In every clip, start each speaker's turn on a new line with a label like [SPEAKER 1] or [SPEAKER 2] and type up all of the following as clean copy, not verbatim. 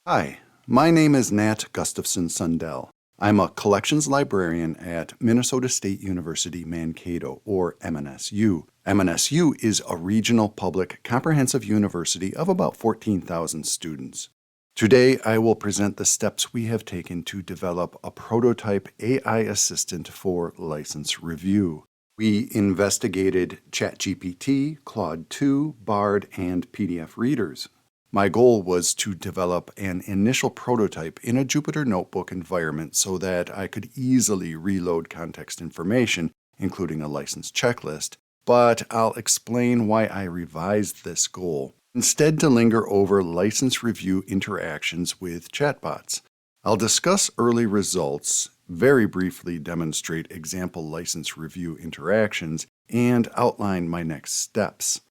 [SPEAKER 1] Hi, my name is Nat Gustafson Sundell. I'm a collections librarian at Minnesota State University Mankato, or MNSU. MNSU is a regional public comprehensive university of about 14,000 students. Today, I will present the steps we have taken to develop a prototype AI assistant for license review. We investigated ChatGPT, Claude 2, Bard, and PDF readers. My goal was to develop an initial prototype in a Jupyter Notebook environment so that I could easily reload context information, including a license checklist, but I'll explain why I revised this goal, instead to linger over license review interactions with chatbots. I'll discuss early results, very briefly demonstrate example license review interactions, and outline my next steps.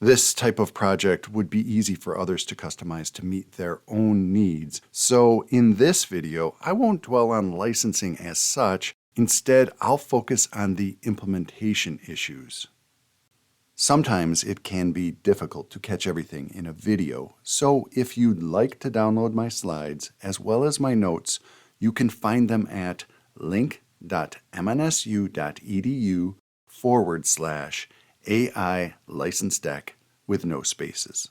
[SPEAKER 1] This type of project would be easy for others to customize to meet their own needs, so in this video, I won't dwell on licensing as such. Instead, I'll focus on the implementation issues. Sometimes it can be difficult to catch everything in a video, so if you'd like to download my slides as well as my notes, you can find them at link.mnsu.edu/AI license deck with no spaces.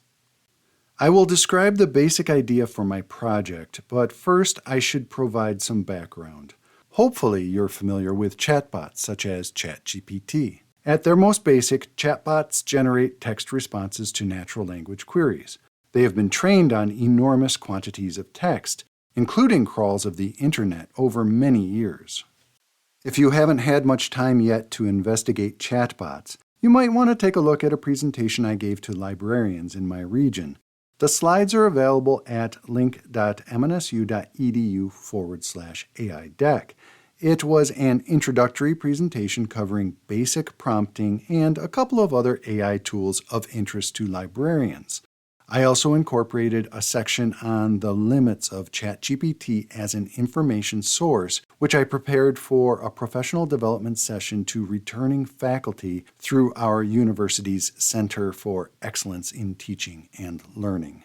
[SPEAKER 1] I will describe the basic idea for my project, but first I should provide some background. Hopefully you're familiar with chatbots such as ChatGPT. At their most basic, chatbots generate text responses to natural language queries. They have been trained on enormous quantities of text, including crawls of the internet, over many years. If you haven't had much time yet to investigate chatbots, you might want to take a look at a presentation I gave to librarians in my region. The slides are available at link.mnsu.edu/AI deck. It was an introductory presentation covering basic prompting and a couple of other AI tools of interest to librarians. I also incorporated a section on the limits of ChatGPT as an information source, which I prepared for a professional development session to returning faculty through our university's Center for Excellence in Teaching and Learning.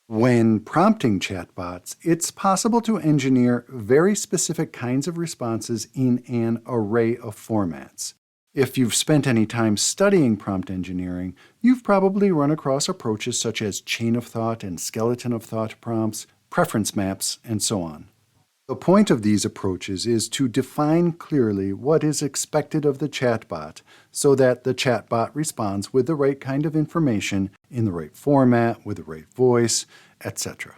[SPEAKER 1] When prompting chatbots, it's possible to engineer very specific kinds of responses in an array of formats. If you've spent any time studying prompt engineering, you've probably run across approaches such as chain of thought and skeleton of thought prompts, preference maps, and so on. The point of these approaches is to define clearly what is expected of the chatbot so that the chatbot responds with the right kind of information in the right format, with the right voice, etc.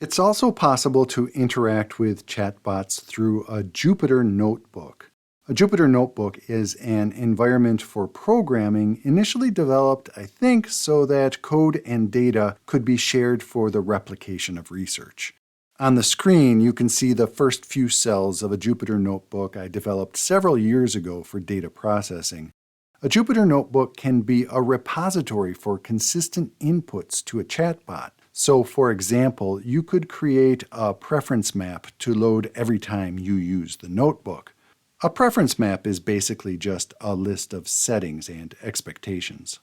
[SPEAKER 1] It's also possible to interact with chatbots through a Jupyter Notebook. A Jupyter Notebook is an environment for programming initially developed, I think, so that code and data could be shared for the replication of research. On the screen, you can see the first few cells of a Jupyter Notebook I developed several years ago for data processing. A Jupyter Notebook can be a repository for consistent inputs to a chatbot. So, for example, you could create a preference map to load every time you use the notebook. A preference map is basically just a list of settings and expectations.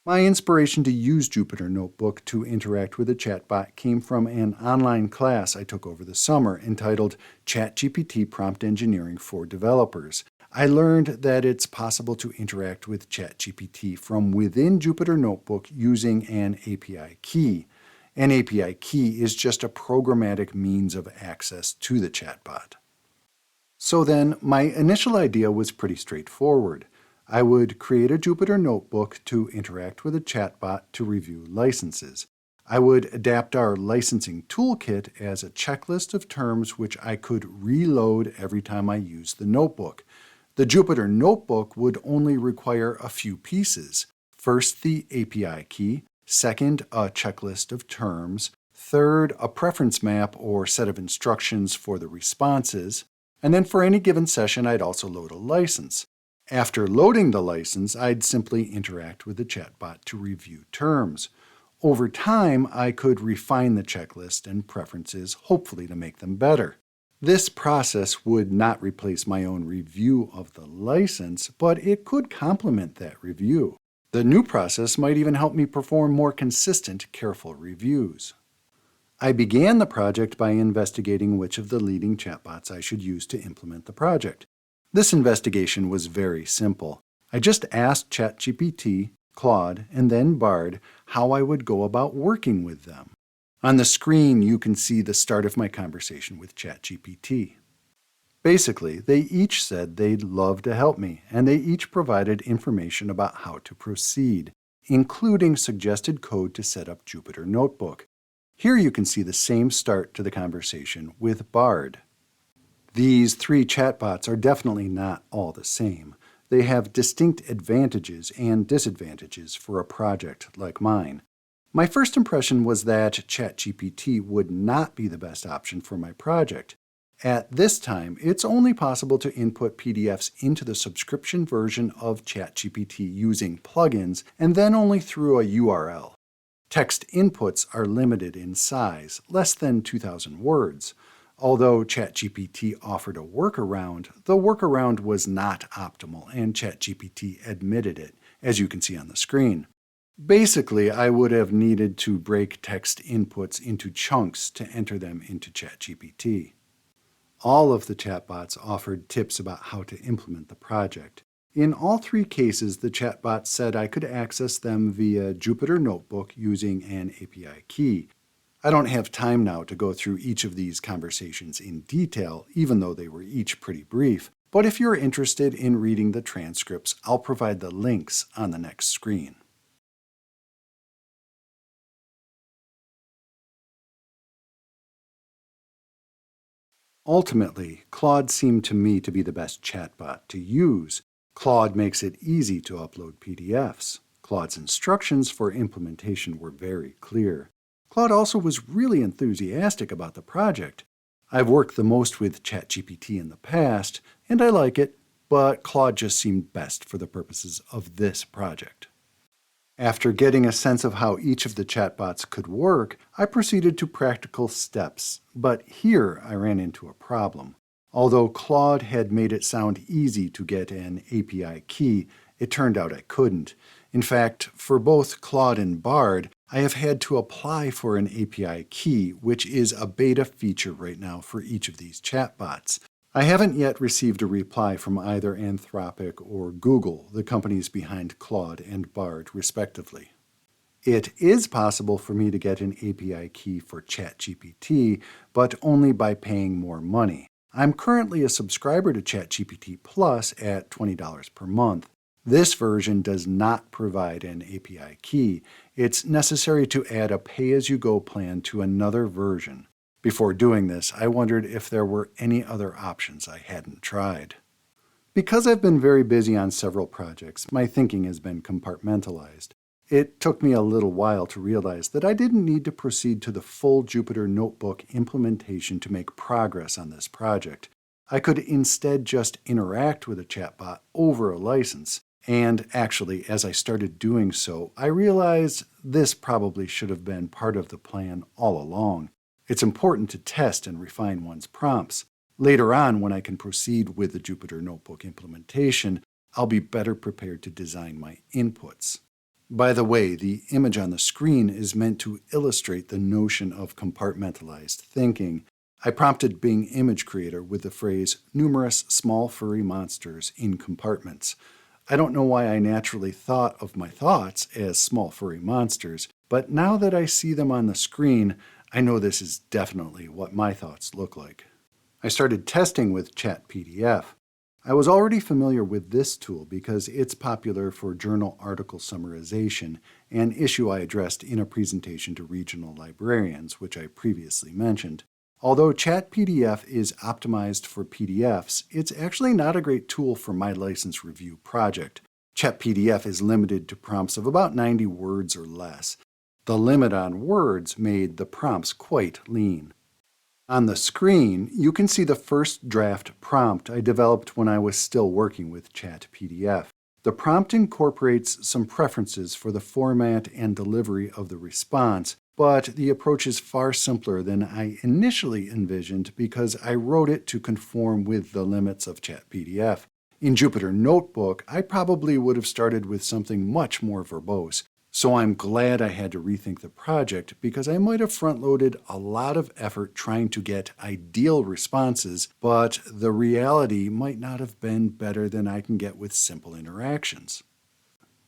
[SPEAKER 1] My inspiration to use Jupyter Notebook to interact with a chatbot came from an online class I took over the summer entitled ChatGPT Prompt Engineering for Developers. I learned that it's possible to interact with ChatGPT from within Jupyter Notebook using an API key. An API key is just a programmatic means of access to the chatbot. So then, my initial idea was pretty straightforward. I would create a Jupyter Notebook to interact with a chatbot to review licenses. I would adapt our licensing toolkit as a checklist of terms which I could reload every time I used the notebook. The Jupyter Notebook would only require a few pieces. First, the API key. Second, a checklist of terms. Third, a preference map or set of instructions for the responses. And then for any given session, I'd also load a license. After loading the license, I'd simply interact with the chatbot to review terms. Over time, I could refine the checklist and preferences, hopefully to make them better. This process would not replace my own review of the license, but it could complement that review. The new process might even help me perform more consistent, careful reviews. I began the project by investigating which of the leading chatbots I should use to implement the project. This investigation was very simple. I just asked ChatGPT, Claude, and then Bard how I would go about working with them. On the screen, you can see the start of my conversation with ChatGPT. Basically, they each said they'd love to help me, and they each provided information about how to proceed, including suggested code to set up Jupyter Notebook. Here you can see the same start to the conversation with Bard. These three chatbots are definitely not all the same. They have distinct advantages and disadvantages for a project like mine. My first impression was that ChatGPT would not be the best option for my project. At this time, it's only possible to input PDFs into the subscription version of ChatGPT using plugins and then only through a URL. Text inputs are limited in size, less than 2,000 words. Although ChatGPT offered a workaround, the workaround was not optimal, and ChatGPT admitted it, as you can see on the screen. Basically, I would have needed to break text inputs into chunks to enter them into ChatGPT. All of the chatbots offered tips about how to implement the project. In all three cases, the chatbot said I could access them via Jupyter Notebook using an API key. I don't have time now to go through each of these conversations in detail, even though they were each pretty brief, but if you're interested in reading the transcripts, I'll provide the links on the next screen. Ultimately, Claude seemed to me to be the best chatbot to use. Claude makes it easy to upload PDFs. Claude's instructions for implementation were very clear. Claude also was really enthusiastic about the project. I've worked the most with ChatGPT in the past, and I like it, but Claude just seemed best for the purposes of this project. After getting a sense of how each of the chatbots could work, I proceeded to practical steps, but here I ran into a problem. Although Claude had made it sound easy to get an API key, it turned out I couldn't. In fact, for both Claude and Bard, I have had to apply for an API key, which is a beta feature right now for each of these chatbots. I haven't yet received a reply from either Anthropic or Google, the companies behind Claude and Bard, respectively. It is possible for me to get an API key for ChatGPT, but only by paying more money. I'm currently a subscriber to ChatGPT Plus at $20 per month. This version does not provide an API key. It's necessary to add a pay-as-you-go plan to another version. Before doing this, I wondered if there were any other options I hadn't tried. Because I've been very busy on several projects, my thinking has been compartmentalized. It took me a little while to realize that I didn't need to proceed to the full Jupyter Notebook implementation to make progress on this project. I could instead just interact with a chatbot over a license. And actually, as I started doing so, I realized this probably should have been part of the plan all along. It's important to test and refine one's prompts. Later on, when I can proceed with the Jupyter Notebook implementation, I'll be better prepared to design my inputs. By the way, the image on the screen is meant to illustrate the notion of compartmentalized thinking. I prompted Bing Image Creator with the phrase, "numerous small furry monsters in compartments." I don't know why I naturally thought of my thoughts as small furry monsters, but now that I see them on the screen, I know this is definitely what my thoughts look like. I started testing with ChatPDF. I was already familiar with this tool because it's popular for journal article summarization, an issue I addressed in a presentation to regional librarians, which I previously mentioned. Although ChatPDF is optimized for PDFs, it's actually not a great tool for my license review project. ChatPDF is limited to prompts of about 90 words or less. The limit on words made the prompts quite lean. On the screen, you can see the first draft prompt I developed when I was still working with ChatPDF. The prompt incorporates some preferences for the format and delivery of the response, but the approach is far simpler than I initially envisioned because I wrote it to conform with the limits of ChatPDF. In Jupyter Notebook, I probably would have started with something much more verbose, So I'm glad I had to rethink the project because I might have front-loaded a lot of effort trying to get ideal responses, but the reality might not have been better than I can get with simple interactions.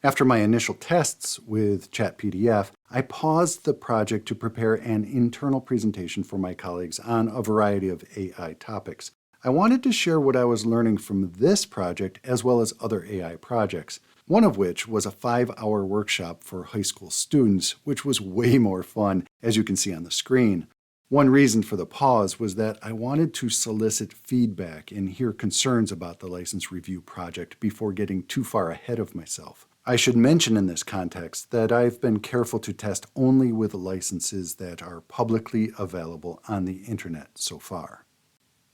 [SPEAKER 1] After my initial tests with ChatPDF, I paused the project to prepare an internal presentation for my colleagues on a variety of AI topics. I wanted to share what I was learning from this project as well as other AI projects, one of which was a 5-hour workshop for high school students, which was way more fun, as you can see on the screen. One reason for the pause was that I wanted to solicit feedback and hear concerns about the license review project before getting too far ahead of myself. I should mention in this context that I've been careful to test only with licenses that are publicly available on the internet so far.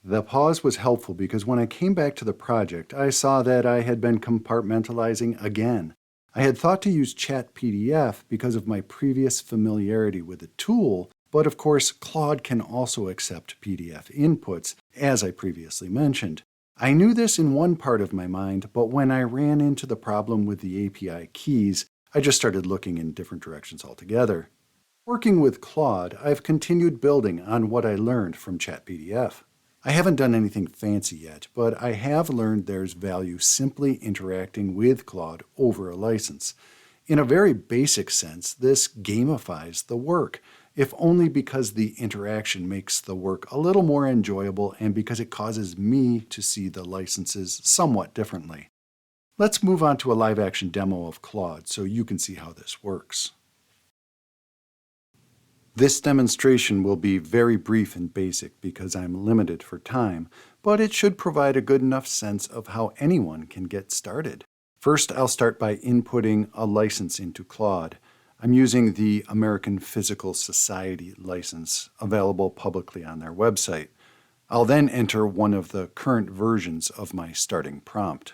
[SPEAKER 1] The pause was helpful because when I came back to the project, I saw that I had been compartmentalizing again. I had thought to use ChatPDF because of my previous familiarity with the tool, but of course, Claude can also accept PDF inputs, as I previously mentioned. I knew this in one part of my mind, but when I ran into the problem with the API keys, I just started looking in different directions altogether. Working with Claude, I've continued building on what I learned from ChatPDF. I haven't done anything fancy yet, but I have learned there's value simply interacting with Claude over a license. In a very basic sense, this gamifies the work, if only because the interaction makes the work a little more enjoyable and because it causes me to see the licenses somewhat differently. Let's move on to a live action demo of Claude so you can see how this works. This demonstration will be very brief and basic because I'm limited for time, but it should provide a good enough sense of how anyone can get started. First, I'll start by inputting a license into Claude. I'm using the American Physical Society license, available publicly on their website. I'll then enter one of the current versions of my starting prompt.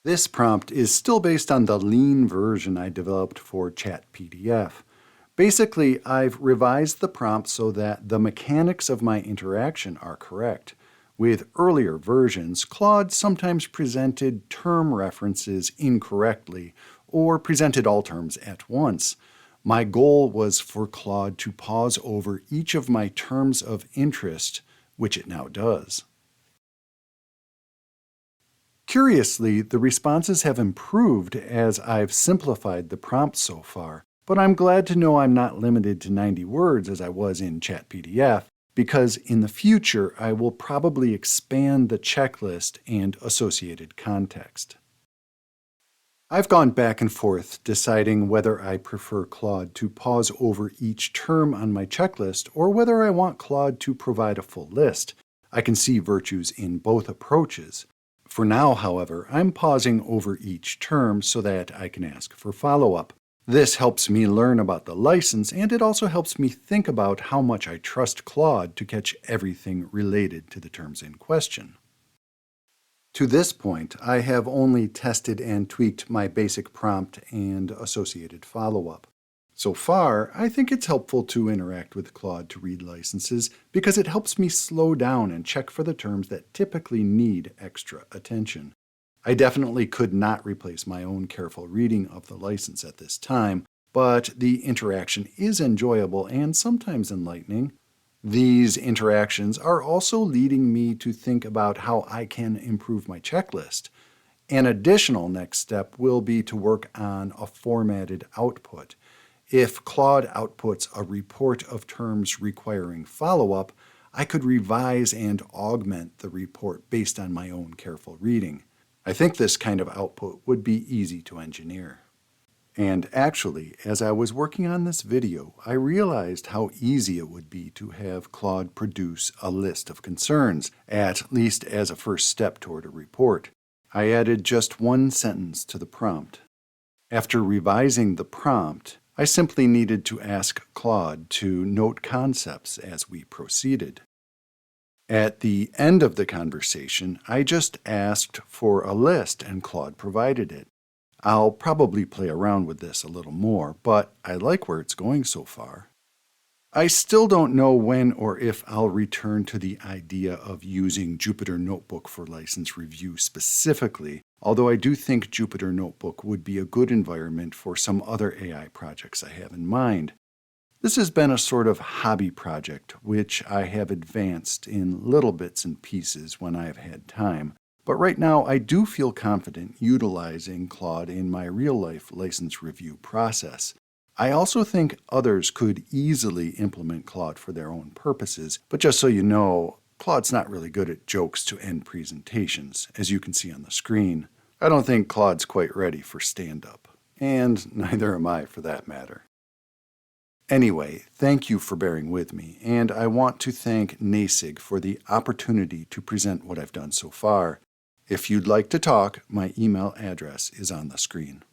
[SPEAKER 1] This prompt is still based on the lean version I developed for ChatPDF. Basically, I've revised the prompt so that the mechanics of my interaction are correct. With earlier versions, Claude sometimes presented term references incorrectly or presented all terms at once. My goal was for Claude to pause over each of my terms of interest, which it now does. Curiously, the responses have improved as I've simplified the prompt so far, but I'm glad to know I'm not limited to 90 words as I was in ChatPDF, because in the future I will probably expand the checklist and associated context. I've gone back and forth deciding whether I prefer Claude to pause over each term on my checklist or whether I want Claude to provide a full list. I can see virtues in both approaches. For now, however, I'm pausing over each term so that I can ask for follow-up. This helps me learn about the license, and it also helps me think about how much I trust Claude to catch everything related to the terms in question. To this point, I have only tested and tweaked my basic prompt and associated follow-up. So far, I think it's helpful to interact with Claude to read licenses because it helps me slow down and check for the terms that typically need extra attention. I definitely could not replace my own careful reading of the license at this time, but the interaction is enjoyable and sometimes enlightening. These interactions are also leading me to think about how I can improve my checklist. An additional next step will be to work on a formatted output. If Claude outputs a report of terms requiring follow-up, I could revise and augment the report based on my own careful reading. I think this kind of output would be easy to engineer. And actually, as I was working on this video, I realized how easy it would be to have Claude produce a list of concerns, at least as a first step toward a report. I added just one sentence to the prompt. After revising the prompt, I simply needed to ask Claude to note concepts as we proceeded. At the end of the conversation, I just asked for a list and Claude provided it. I'll probably play around with this a little more, but I like where it's going so far. I still don't know when or if I'll return to the idea of using Jupyter Notebook for license review specifically, although I do think Jupyter Notebook would be a good environment for some other AI projects I have in mind. This has been a sort of hobby project, which I have advanced in little bits and pieces when I have had time. But right now, I do feel confident utilizing Claude in my real-life license review process. I also think others could easily implement Claude for their own purposes, but just so you know, Claude's not really good at jokes to end presentations, as you can see on the screen. I don't think Claude's quite ready for stand-up, and neither am I for that matter. Anyway, thank you for bearing with me, and I want to thank NASIG for the opportunity to present what I've done so far. If you'd like to talk, my email address is on the screen.